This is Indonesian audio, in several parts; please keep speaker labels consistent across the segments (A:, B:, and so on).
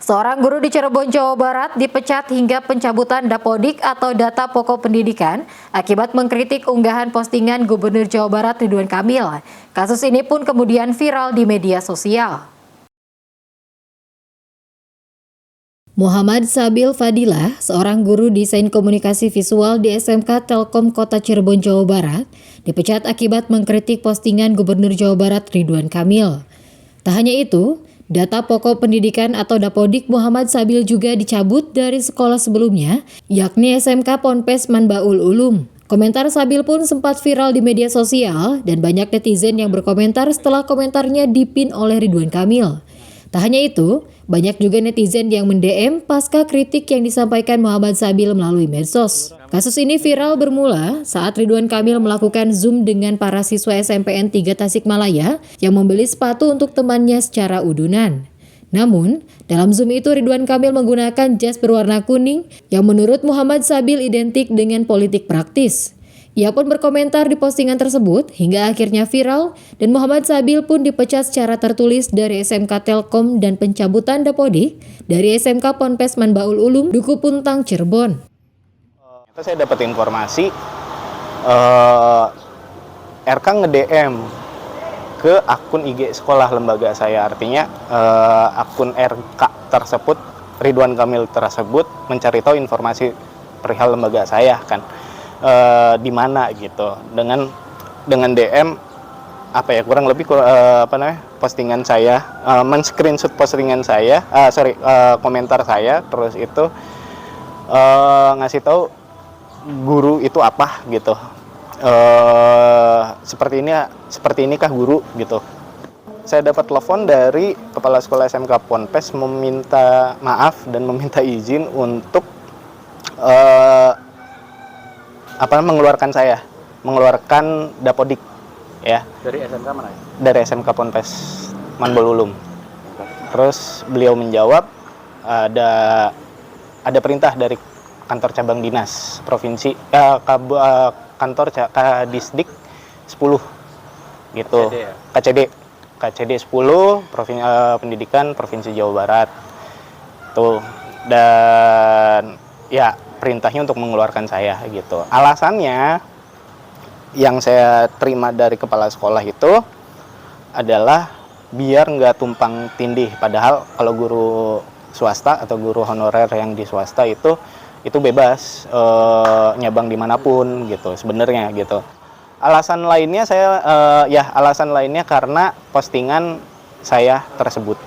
A: Seorang guru di Cirebon, Jawa Barat dipecat hingga pencabutan dapodik atau data pokok pendidikan akibat mengkritik unggahan postingan Gubernur Jawa Barat Ridwan Kamil. Kasus ini pun kemudian viral di media sosial. Muhammad Sabil Fadilah, seorang guru desain komunikasi visual di SMK Telkom Kota Cirebon, Jawa Barat, dipecat akibat mengkritik postingan Gubernur Jawa Barat Ridwan Kamil. Tak hanya itu, data pokok pendidikan atau dapodik Muhammad Sabil juga dicabut dari sekolah sebelumnya, yakni SMK Ponpes Manbaul Ulum. Komentar Sabil pun sempat viral di media sosial dan banyak netizen yang berkomentar setelah komentarnya dipin oleh Ridwan Kamil. Tak hanya itu, banyak juga netizen yang mend-DM pasca kritik yang disampaikan Muhammad Sabil melalui medsos. Kasus ini viral bermula saat Ridwan Kamil melakukan Zoom dengan para siswa SMPN 3 Tasikmalaya yang membeli sepatu untuk temannya secara udunan. Namun, dalam Zoom itu Ridwan Kamil menggunakan jas berwarna kuning yang menurut Muhammad Sabil identik dengan politik praktis. Ia pun berkomentar di postingan tersebut hingga akhirnya viral dan Muhammad Sabil pun dipecat secara tertulis dari SMK Telkom dan pencabutan dapodik dari SMK Ponpes Manbaul Ulum, Duku Puntang, Cirebon.
B: Saya dapat informasi RK nge-DM ke akun IG sekolah lembaga saya, artinya akun RK tersebut, Ridwan Kamil tersebut mencari tahu informasi perihal lembaga saya kan. Di mana gitu dengan DM kurang lebih postingan saya, men-screenshot postingan saya, komentar saya, terus itu ngasih tahu guru itu apa gitu, seperti ini kah guru gitu. Saya dapat telepon dari kepala sekolah SMK Ponpes meminta maaf dan meminta izin untuk mengeluarkan dapodik ya.
C: Dari SMK mana ya?
B: Dari SMK Ponpes Manbaul Ulum. Terus beliau menjawab ada perintah dari kantor cabang dinas provinsi, kantor Kadisdik 10 gitu. KCD 10 pendidikan Provinsi Jawa Barat. Tuh. Dan ya perintahnya untuk mengeluarkan saya gitu. Alasannya yang saya terima dari kepala sekolah itu adalah biar nggak tumpang tindih. Padahal kalau guru swasta atau guru honorer yang di swasta itu bebas nyabang dimanapun gitu sebenarnya gitu. Alasan lainnya alasan lainnya karena postingan saya tersebut.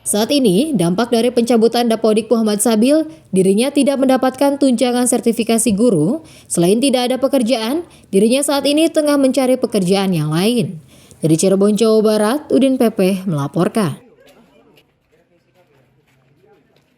A: Saat ini, dampak dari pencabutan dapodik Muhammad Sabil, dirinya tidak mendapatkan tunjangan sertifikasi guru. Selain tidak ada pekerjaan, dirinya saat ini tengah mencari pekerjaan yang lain. Dari Cirebon, Jawa Barat, Udin PP melaporkan.